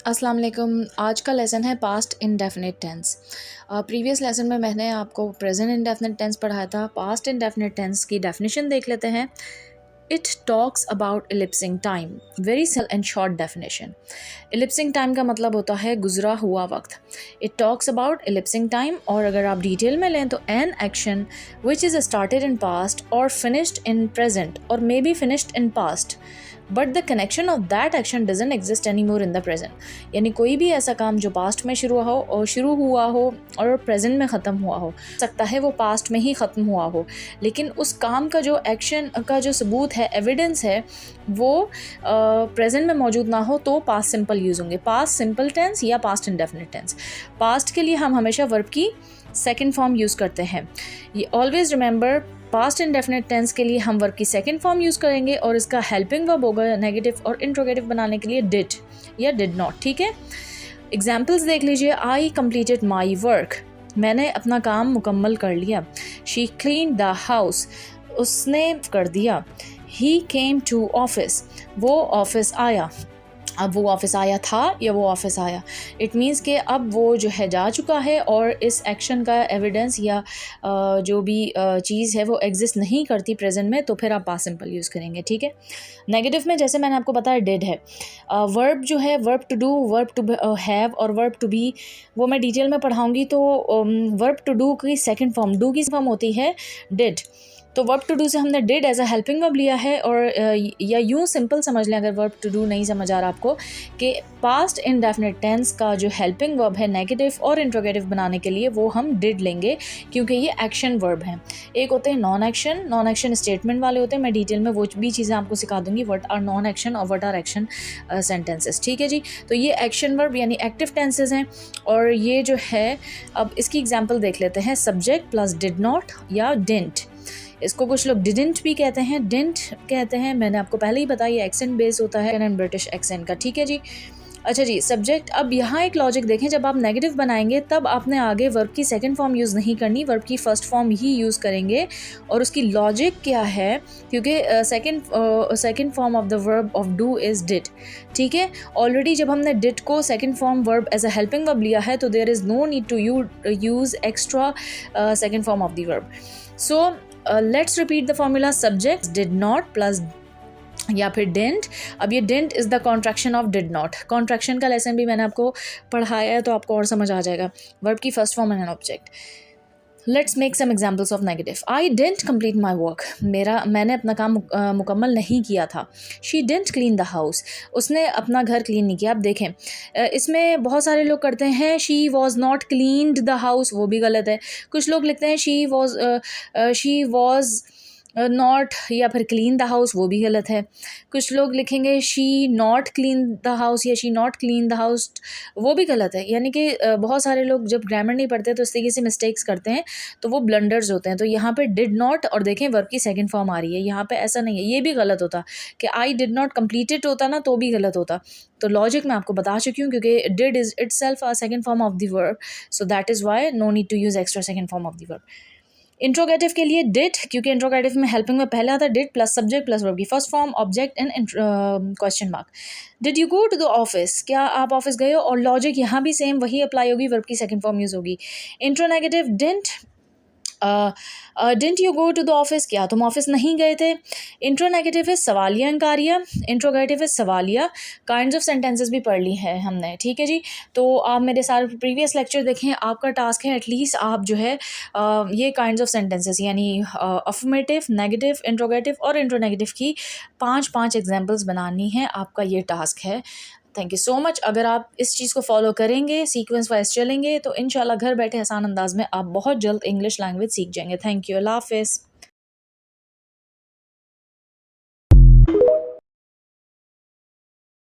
अस्सलाम वालेकुम। आज का लेसन है past indefinite tense. Previous lesson में मैंने आपको प्रेजेंट इंडेफिनिट टेंस पढ़ाया था। पास्ट इंडेफिनिट टेंस की डेफिनेशन देख लेते हैं। It talks about elapsing time, very simple and short definition. Elapsing time का मतलब होता है गुजरा हुआ वक्त। It talks about elapsing time, और अगर आप डिटेल में लें तो an action which is started in past और फिनिश्ड इन प्रेजेंट और may be finished in past, but the connection of that action doesn't exist any more in the present. यानी कोई भी ऐसा काम जो पास्ट में शुरू हुआ हो और प्रेजेंट में ख़त्म हुआ हो सकता है वो पास्ट में ही ख़त्म हुआ हो, लेकिन उस काम का जो एक्शन का जो सबूत है, एविडेंस है, वो प्रेजेंट में मौजूद ना हो तो पास्ट सिंपल यूज़ होंगे, पास्ट सिंपल टेंस या पास्ट इंडेफिनिट टेंस। पास्ट के लिए हम हमेशा वर्ब की सेकेंड फॉर्म यूज़ करते हैं। ये always remember, past indefinite tense के लिए हम वर्ब की सेकंड फॉर्म यूज़ करेंगे और इसका हेल्पिंग वर्ब होगा नेगेटिव और इंट्रोगेटिव बनाने के लिए डिड या डिड नॉट। ठीक है, एग्जाम्पल्स देख लीजिए। आई कंप्लीटेड माई वर्क, मैंने अपना काम मुकम्मल कर लिया। शी क्लीन द हाउस, उसने कर दिया। ही केम टू ऑफिस, वो ऑफिस आया। अब वो ऑफिस आया था या वो ऑफिस आया, इट मीन्स कि अब वो जो है जा चुका है और इस एक्शन का एविडेंस या जो भी चीज़ है वो एग्जिस्ट नहीं करती प्रेजेंट में, तो फिर आप पास्ट सिंपल यूज़ करेंगे। ठीक है, नेगेटिव में जैसे मैंने आपको बताया डिड है। वर्ब जो है, verb to do, verb to have और वर्ब टू बी, वो मैं डिटेल में पढ़ाऊँगी। तो वर्ब टू डू की सेकेंड फॉर्म, डू की फॉर्म होती है डिड। तो वर्ब टू डू से हमने did as a helping verb लिया है, और या यूँ सिंपल समझ लें अगर वर्ब टू डू नहीं समझ आ रहा आपको, कि पास्ट इंडेफिनिट टेंस का जो हेल्पिंग वर्ब है नेगेटिव और इंट्रोगेटिव बनाने के लिए वो हम डिड लेंगे, क्योंकि ये एक्शन वर्ब हैं। एक होते हैं नॉन एक्शन स्टेटमेंट वाले होते हैं। मैं डिटेल में वो भी चीज़ें आपको सिखा दूंगी, व्हाट आर नॉन एक्शन और व्हाट आर एक्शन सेंटेंसेस। ठीक है जी, तो ये एक्शन वर्ब यानी एक्टिव टेंसेज हैं। और ये जो है, अब इसकी एग्जाम्पल देख लेते हैं। सब्जेक्ट प्लस डिड नॉट या डिडंट, इसको कुछ लोग डिडंट भी कहते हैं, डिडंट कहते हैं। मैंने आपको पहले ही बताया ये एक्सेंट बेस होता है एंड ब्रिटिश एक्सेंट का। ठीक है जी, अच्छा जी, सब्जेक्ट। अब यहाँ एक लॉजिक देखें, जब आप नेगेटिव बनाएंगे तब आपने आगे वर्ब की सेकंड फॉर्म यूज़ नहीं करनी, वर्ब की फर्स्ट फॉर्म ही यूज़ करेंगे। और उसकी लॉजिक क्या है, क्योंकि second form of the verb of do is did. ठीक है, ऑलरेडी जब हमने डिड को second form verb as a helping verb लिया है तो there is no need to use extra second form of the verb. So let's repeat the formula. Subject did not plus या फिर डिडंट। अब ये didn't is the contraction of did not. Contraction का lesson भी मैंने आपको पढ़ाया है तो आपको और समझ आ जाएगा। वर्ब की first form and object. Let's make some examples of negative. I didn't complete my work, मैंने अपना काम मुकम्मल नहीं किया था। She didn't clean the house, उसने अपना घर क्लीन नहीं किया। अब देखें, इसमें बहुत सारे लोग करते हैं she was not cleaned the house, वो भी गलत है। कुछ लोग लिखते हैं शी वॉज नॉट या फिर क्लीन द हाउस, वो भी गलत है। कुछ लोग लिखेंगे she not clean the house या she not clean the house, वो भी गलत है। यानी कि बहुत सारे लोग जब ग्रामर नहीं पढ़ते तो इस तरीके से मिस्टेक्स करते हैं, तो वो ब्लंडर्स होते हैं। तो यहाँ पे डिड नॉट और देखें वर्ब की सेकंड फॉर्म आ रही है, यहाँ पे ऐसा नहीं है। ये भी गलत होता कि आई डिड नॉट कंप्लीटेड होता ना, तो भी गलत होता। तो लॉजिक मैं आपको बता चुकी हूँ, क्योंकि did is itself a second form of the verb, so that is why no need to use extra second form of the verb. Interrogative के लिए डिड, क्योंकि इंट्रोगेटिव में हेल्पिंग में पहले आता है did plus subject plus verb की first form object and question mark. Did you go to the office, क्या आप ऑफिस गए हो? और लॉजिक यहाँ भी सेम वही अप्लाई होगी, वर्ब की सेकंड फॉर्म यूज होगी। Interronegative didn't, didn't you go to the office, क्या तुम ऑफिस नहीं गए थे? इंट्रोनेगेटिव है सवालिया अंकारिया, इंट्रोगेटिव है सवालिया। काइंड्स ऑफ सेंटेंसेस भी पढ़ ली है हमने। ठीक है जी, तो आप मेरे सारे प्रीवियस लेक्चर देखें। आपका टास्क है एटलीस्ट आप जो है ये काइंड्स ऑफ सेंटेंसेस यानी अफर्मेटिव, नेगेटिव, इंट्रोगेटिव और इंट्रोनेगेटिव की 5 एग्जाम्पल्स बनानी है। आपका ये टास्क है। Thank you so much. अगर आप इस चीज़ को फॉलो करेंगे, सीक्वेंस वाइज चलेंगे, तो इंशाल्लाह घर बैठे आसान अंदाज में आप बहुत जल्द इंग्लिश लैंग्वेज सीख जाएंगे। थैंक यू, अल्लाह हाफिज़।